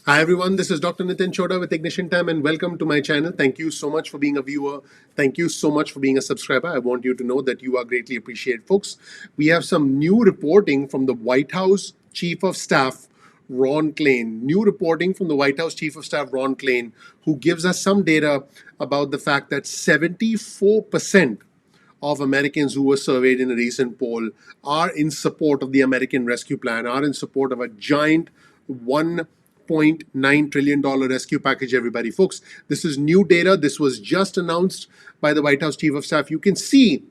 Hi everyone, this is Dr. Nitin Choda with Ignition Time and welcome to my channel. Thank you so much for being a viewer. Thank you so much for being a subscriber. I want you to know that you are greatly appreciated. Folks, we have some new reporting from the White House Chief of Staff, Ron Klain. New reporting from the White House Chief of Staff, Ron Klain, who gives us some data about the fact that 74% of Americans who were surveyed in a recent poll are in support of the American Rescue Plan, are in support of a giant $1.9 trillion rescue package, everybody. Folks, this is new data. This was just announced by the White House Chief of Staff. You can see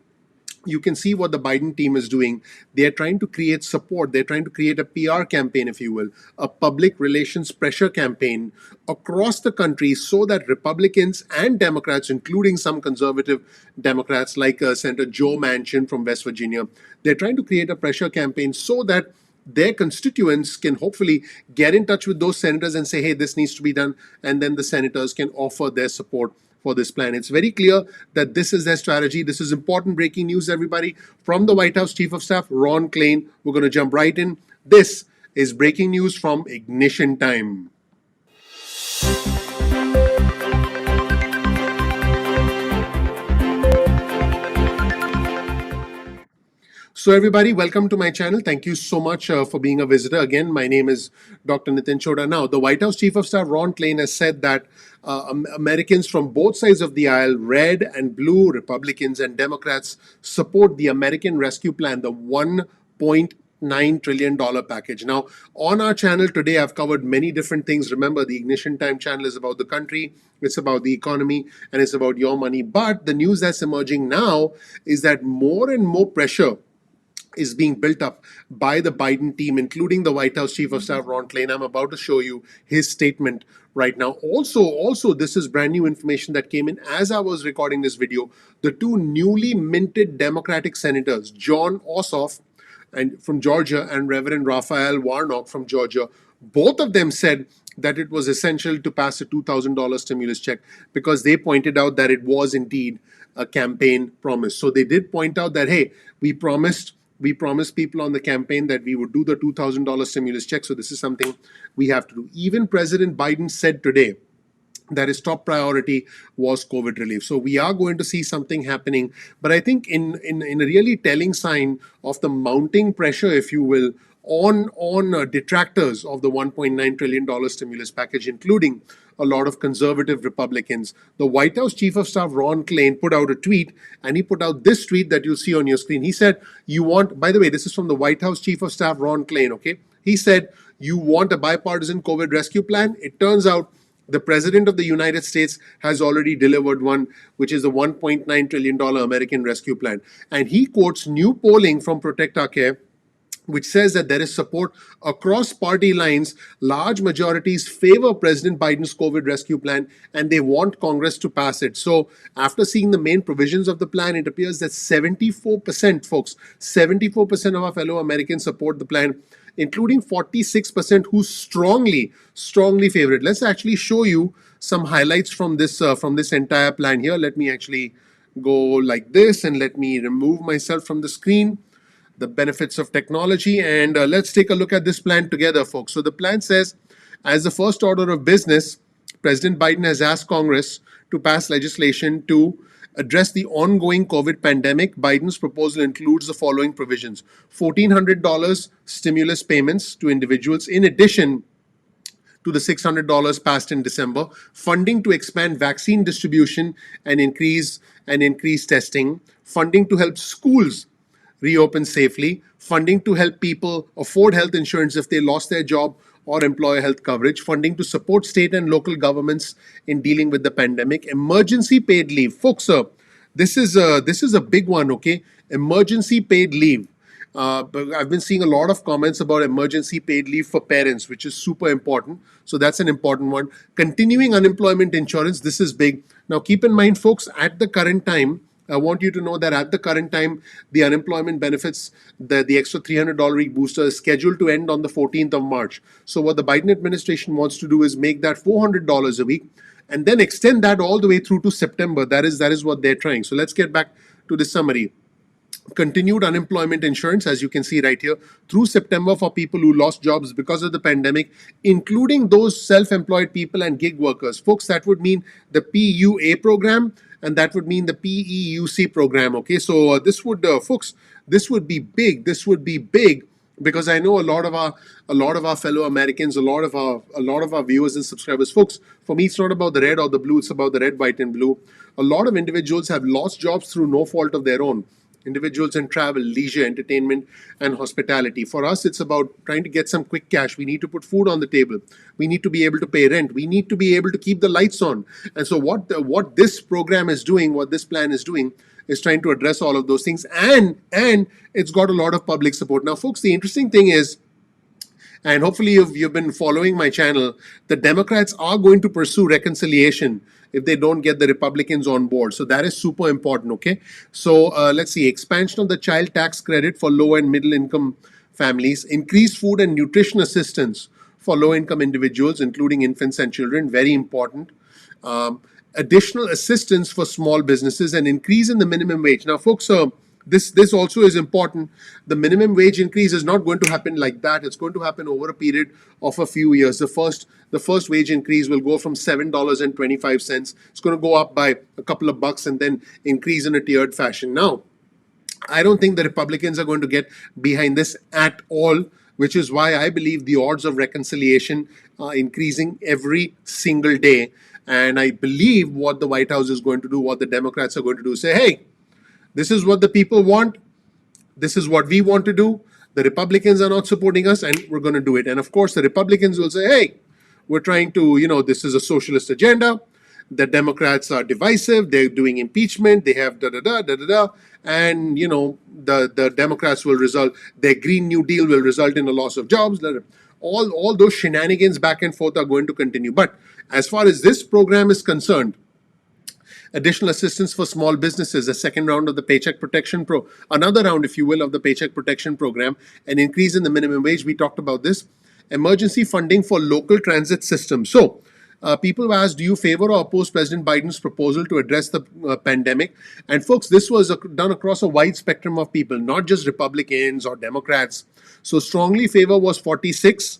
what the Biden team is doing. They're trying to create support. They're trying to create a PR campaign, if you will, a public relations pressure campaign across the country so that Republicans and Democrats, including some conservative Democrats like Senator Joe Manchin from West Virginia, they're trying to create a pressure campaign so that their constituents can hopefully get in touch with those senators and say, hey, this needs to be done. And then the senators can offer their support for this plan. It's very clear that this is their strategy. This is important breaking news, everybody. From the White House Chief of Staff, Ron Klain. We're going to jump right in. This is breaking news from Ignition Time. So everybody, welcome to my channel. Thank you so much for being a visitor. Again, my name is Dr. Nitin Choda. Now, the White House Chief of Staff, Ron Klain, has said that Americans from both sides of the aisle, red and blue, Republicans and Democrats, support the American Rescue Plan, the $1.9 trillion package. Now, on our channel today, I've covered many different things. Remember, the Ignition Time channel is about the country, it's about the economy, and it's about your money. But the news that's emerging now is that more and more pressure is being built up by the Biden team, including the White House Chief of Staff, Ron Klain. I'm about to show you his statement right now. Also, this is brand new information that came in as I was recording this video. The two newly minted Democratic senators, Jon Ossoff and from Georgia and Reverend Raphael Warnock from Georgia, both of them said that it was essential to pass a $2,000 stimulus check because they pointed out that it was indeed a campaign promise. So they did point out that, hey, we promised people on the campaign that we would do the $2,000 stimulus check. So this is something we have to do. Even President Biden said today that his top priority was COVID relief. So we are going to see something happening. But I think in a really telling sign of the mounting pressure, if you will, on detractors of the $1.9 trillion stimulus package, including a lot of conservative Republicans, the White House Chief of Staff, Ron Klain, put out a tweet, and he put out this tweet that you'll see on your screen. He said, by the way, this is from the White House Chief of Staff, Ron Klain, okay? He said, you want a bipartisan COVID rescue plan? It turns out the President of the United States has already delivered one, which is the $1.9 trillion American Rescue Plan. And he quotes new polling from Protect Our Care, which says that there is support across party lines. Large majorities favor President Biden's COVID rescue plan, and they want Congress to pass it. So after seeing the main provisions of the plan, it appears that 74%, folks, 74% of our fellow Americans support the plan, including 46% who strongly favor it. Let's actually show you some highlights from this entire plan here. Let me actually go like this, and let me remove myself from the screen. The benefits of technology, and let's take a look at this plan together, folks. So the plan says, as the first order of business, President Biden has asked Congress to pass legislation to address the ongoing COVID pandemic. Biden's proposal includes the following provisions: $1,400 stimulus payments to individuals, in addition to the $600 passed in December, funding to expand vaccine distribution and increase testing, funding to help schools reopen safely, funding to help people afford health insurance if they lost their job or employer health coverage, funding to support state and local governments in dealing with the pandemic, emergency paid leave. Folks, this is a big one, okay? Emergency paid leave. But I've been seeing a lot of comments about emergency paid leave for parents, which is super important. So that's an important one. Continuing unemployment insurance, this is big. Now keep in mind, folks, at the current time, I want you to know that at the current time, the unemployment benefits, the extra $300 week booster is scheduled to end on the 14th of March. So what the Biden administration wants to do is make that $400 a week and then extend that all the way through to September. That is what they're trying. So let's get back to the summary. continued unemployment insurance, as you can see right here, through September for people who lost jobs because of the pandemic, including those self-employed people and gig workers. Folks, that would mean the PUA program, and that would mean the PEUC program. Okay, so folks, this would be big. This would be big because I know a lot of our fellow Americans, a lot of our viewers and subscribers. Folks, for me, it's not about the red or the blue; it's about the red, white, and blue. A lot of individuals have lost jobs through no fault of their own. Individuals in travel, leisure, entertainment, and hospitality. For us, it's about trying to get some quick cash. We need to put food on the table. We need to be able to pay rent. We need to be able to keep the lights on. And so, what this program is doing, what this plan is doing, is trying to address all of those things, and it's got a lot of public support. Now, folks, the interesting thing is, and hopefully you've been following my channel, the Democrats are going to pursue reconciliation if they don't get the Republicans on board. So that is super important, okay? So let's see, expansion of the child tax credit for low and middle income families, increased food and nutrition assistance for low income individuals, including infants and children, very important. Additional assistance for small businesses, and increase in the minimum wage. Now, folks, this also is important. The minimum wage increase is not going to happen like that. It's going to happen over a period of a few years. The first wage increase will go from $7.25. It's going to go up by a couple of bucks and then increase in a tiered fashion. Now, I don't think the Republicans are going to get behind this at all, which is why I believe the odds of reconciliation are increasing every single day. And I believe what the White House is going to do, what the Democrats are going to do, say, hey, this is what the people want. This is what we want to do. The Republicans are not supporting us, and we're going to do it. And of course, the Republicans will say, hey, we're trying to, this is a socialist agenda. The Democrats are divisive. They're doing impeachment. They have da da da da da da. And, the Democrats will result, their Green New Deal will result in a loss of jobs. All those shenanigans back and forth are going to continue. But as far as this program is concerned, additional assistance for small businesses, a second round of the Paycheck Protection another round, if you will, of the Paycheck Protection Program, an increase in the minimum wage. We talked about this. Emergency funding for local transit systems. So, people asked, do you favor or oppose President Biden's proposal to address the pandemic? And folks, this was done across a wide spectrum of people, not just Republicans or Democrats. So, strongly favor was 46.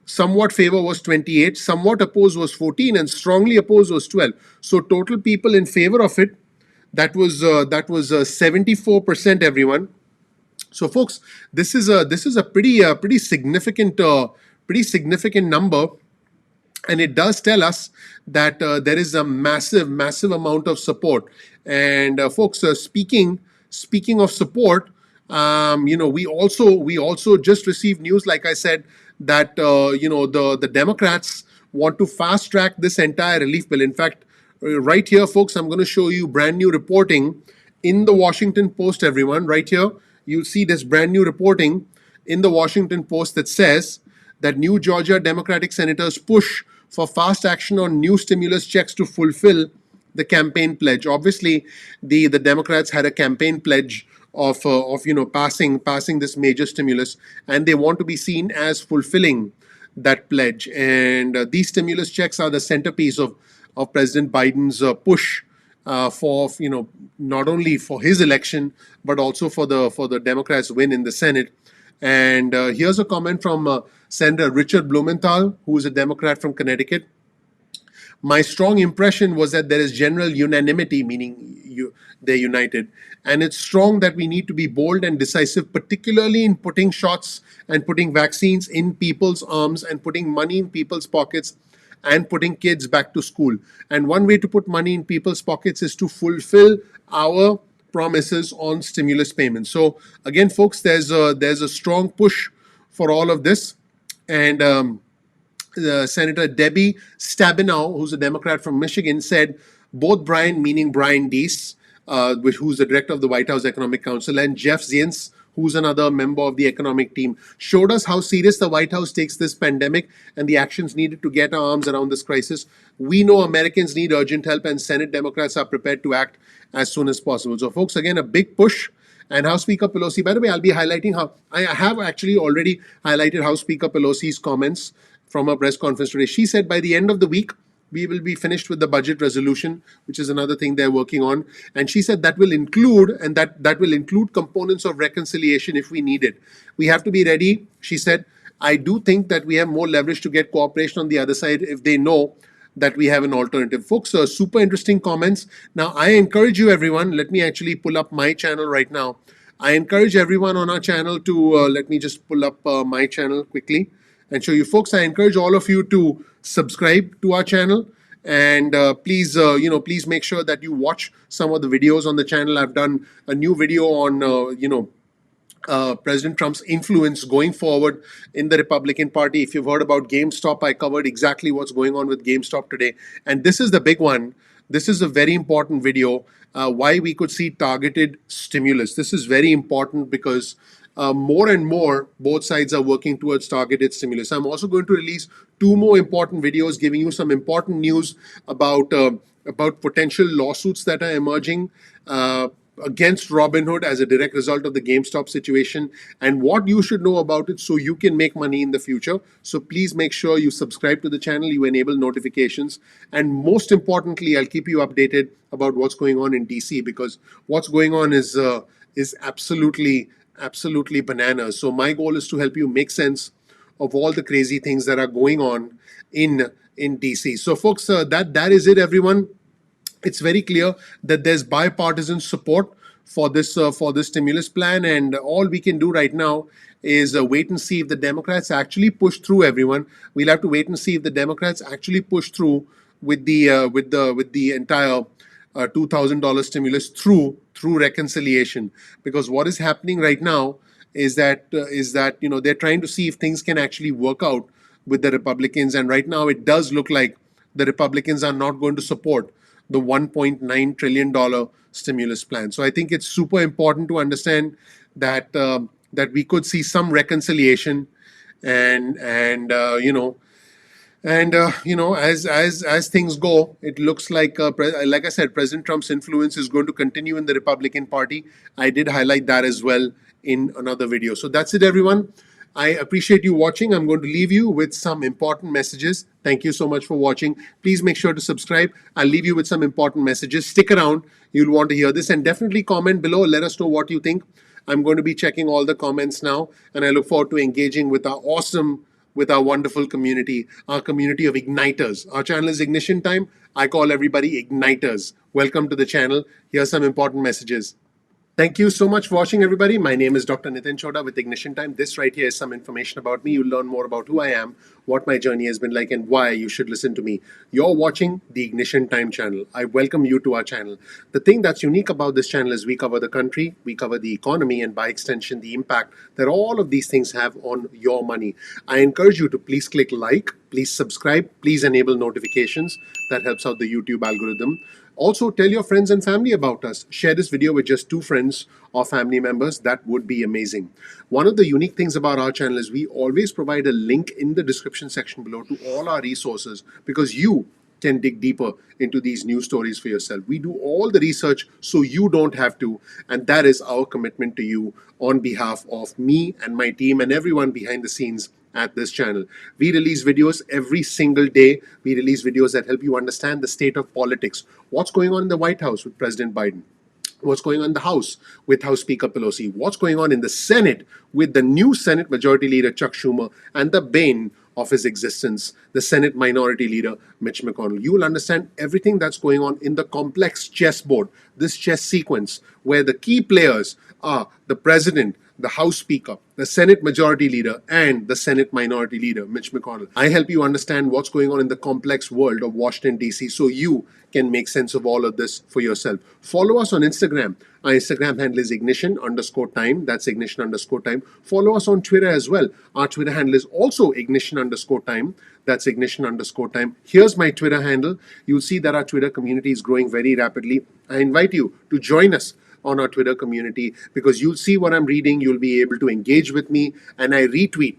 Somewhat favor was 28, somewhat opposed was 14, and strongly opposed was 12. So total people in favor of it, that was 74%. Everyone. So folks, this is a pretty significant number, and it does tell us that there is a massive amount of support. And folks, speaking of support, we also just received news, like I said, that the Democrats want to fast track this entire relief bill. In fact, right here, folks, I'm going to show you brand new reporting in the Washington Post. Everyone, right here, you'll see this brand new reporting in the Washington Post that says that new Georgia Democratic senators push for fast action on new stimulus checks to fulfill the campaign pledge. Obviously, the Democrats had a campaign pledge of passing this major stimulus, and they want to be seen as fulfilling that pledge. And these stimulus checks are the centerpiece of President Biden's push for not only for his election but also for the Democrats' win in the Senate. And here's a comment from Senator Richard Blumenthal, who is a Democrat from Connecticut. My strong impression was that there is general unanimity, meaning they're united. And it's strong that we need to be bold and decisive, particularly in putting shots and putting vaccines in people's arms and putting money in people's pockets and putting kids back to school. And one way to put money in people's pockets is to fulfill our promises on stimulus payments. So again, folks, there's a strong push for all of this. And Senator Debbie Stabenow, who's a Democrat from Michigan, said both Brian, meaning Brian Deese, who's the director of the White House Economic Council, and Jeff Zients, who's another member of the economic team, showed us how serious the White House takes this pandemic and the actions needed to get our arms around this crisis. We know Americans need urgent help, and Senate Democrats are prepared to act as soon as possible. So, folks, again, a big push. And House Speaker Pelosi, by the way, I'll be highlighting how I have actually already highlighted House Speaker Pelosi's comments from a press conference today. She said by the end of the week, we will be finished with the budget resolution, which is another thing they're working on. And she said that will include, and that will include components of reconciliation if we need it. We have to be ready. She said, I do think that we have more leverage to get cooperation on the other side if they know that we have an alternative. Folks, super interesting comments. Now, I encourage you, everyone. Let me actually pull up my channel right now. I encourage everyone on our channel to, let me just pull up my channel quickly and show you. Folks, I encourage all of you to subscribe to our channel. And please, please make sure that you watch some of the videos on the channel. I've done a new video on, President Trump's influence going forward in the Republican Party. If you've heard about GameStop, I covered exactly what's going on with GameStop today. And this is the big one. This is a very important video, why we could see targeted stimulus. This is very important because more and more, both sides are working towards targeted stimulus. I'm also going to release 2 more important videos giving you some important news about potential lawsuits that are emerging against Robinhood as a direct result of the GameStop situation, and what you should know about it so you can make money in the future. So please make sure you subscribe to the channel, you enable notifications, and most importantly, I'll keep you updated about what's going on in DC, because what's going on is absolutely bananas. So my goal is to help you make sense of all the crazy things that are going on in DC. So folks, that is it, everyone. It's very clear that there's bipartisan support for this stimulus plan, and all we can do right now is wait and see if the Democrats actually push through. Everyone, we'll have to wait and see if the Democrats actually push through with the entire $2,000 stimulus through reconciliation. Because what is happening right now is that they're trying to see if things can actually work out with the Republicans, and right now it does look like the Republicans are not going to support the $1.9 trillion stimulus plan. So I think it's super important to understand that that we could see some reconciliation, and as things go, it looks like like I said, President Trump's influence is going to continue in the Republican Party. I did highlight that as well in another video. So that's it, everyone. I appreciate you watching. I'm going to leave you with some important messages. Thank you so much for watching. Please make sure to subscribe. I'll leave you with some important messages. Stick around. You'll want to hear this, and definitely comment below. Let us know what you think. I'm going to be checking all the comments now, and I look forward to engaging with our wonderful community, our community of igniters. Our channel is Ignition Time. I call everybody igniters. Welcome to the channel. Here's some important messages. Thank you so much for watching, everybody. My name is Dr. Nitin Chhoda with Ignition Time. This right here is some information about me. You'll learn more about who I am, what my journey has been like, and why you should listen to me. You're watching the Ignition Time channel. I welcome you to our channel. The thing that's unique about this channel is we cover the country, we cover the economy, and by extension, the impact that all of these things have on your money. I encourage you to please click like, please subscribe, please enable notifications. That helps out the YouTube algorithm. Also, tell your friends and family about us. Share this video with just 2 friends or family members. That would be amazing. One of the unique things about our channel is we always provide a link in the description section below to all our resources, because you can dig deeper into these news stories for yourself. We do all the research so you don't have to, and that is our commitment to you on behalf of me and my team and everyone behind the scenes at this channel. We release videos every single day. We release videos that help you understand the state of politics. What's going on in the White House with President Biden? What's going on in the House with House Speaker Pelosi? What's going on in the Senate with the new Senate Majority Leader Chuck Schumer and the bane of his existence, the Senate Minority Leader Mitch McConnell? You will understand everything that's going on in the complex chessboard, this chess sequence where the key players are the President, the House Speaker, the Senate Majority Leader, and the Senate Minority Leader, Mitch McConnell. I help you understand what's going on in the complex world of Washington, D.C., so you can make sense of all of this for yourself. Follow us on Instagram. Our Instagram handle is ignition_time. That's ignition_time. Follow us on Twitter as well. Our Twitter handle is also ignition_time. That's ignition_time. Here's my Twitter handle. You'll see that our Twitter community is growing very rapidly. I invite you to join us on our Twitter community, because you'll see what I'm reading, you'll be able to engage with me, and I retweet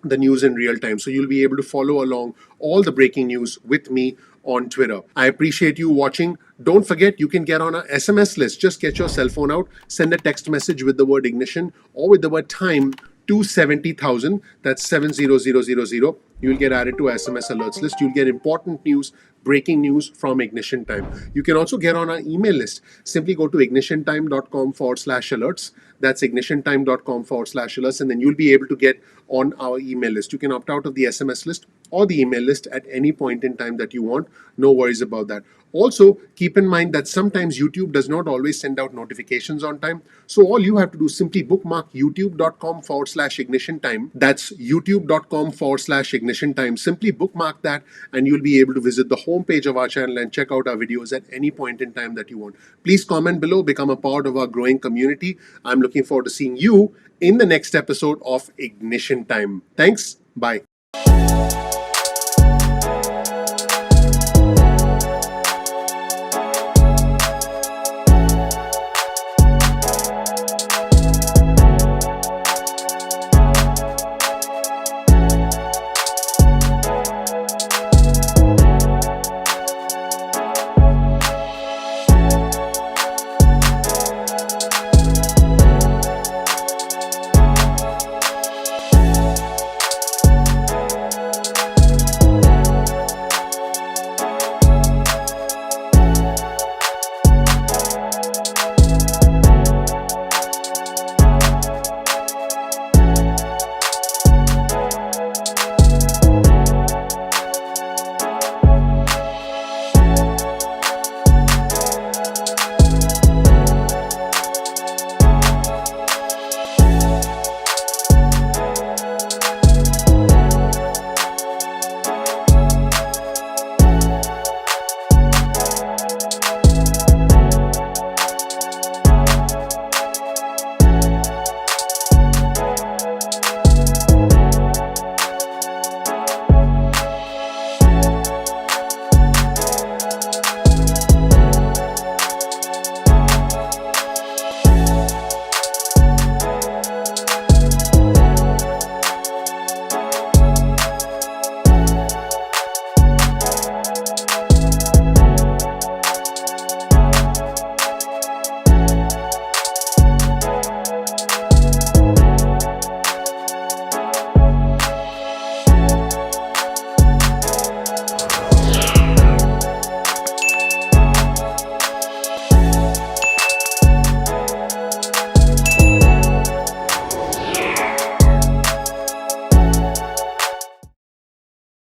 the news in real time. So you'll be able to follow along all the breaking news with me on Twitter. I appreciate you watching. Don't forget, you can get on our SMS list. Just get your cell phone out, send a text message with the word ignition or with the word time to 70,000. That's 70000. You'll get added to SMS alerts list. You'll get important news, breaking news from Ignition Time. You can also get on our email list. Simply go to ignitiontime.com/alerts. That's ignitiontime.com/alerts, and then you'll be able to get on our email list. You can opt out of the SMS list or the email list at any point in time that you want. No worries about that. Also, keep in mind that sometimes YouTube does not always send out notifications on time. So all you have to do is simply bookmark youtube.com/ignition time. That's youtube.com/ignition time. Simply bookmark that and you'll be able to visit the homepage of our channel and check out our videos at any point in time that you want. Please comment below, become a part of our growing community. I'm looking forward to seeing you in the next episode of Ignition Time. Thanks. Bye.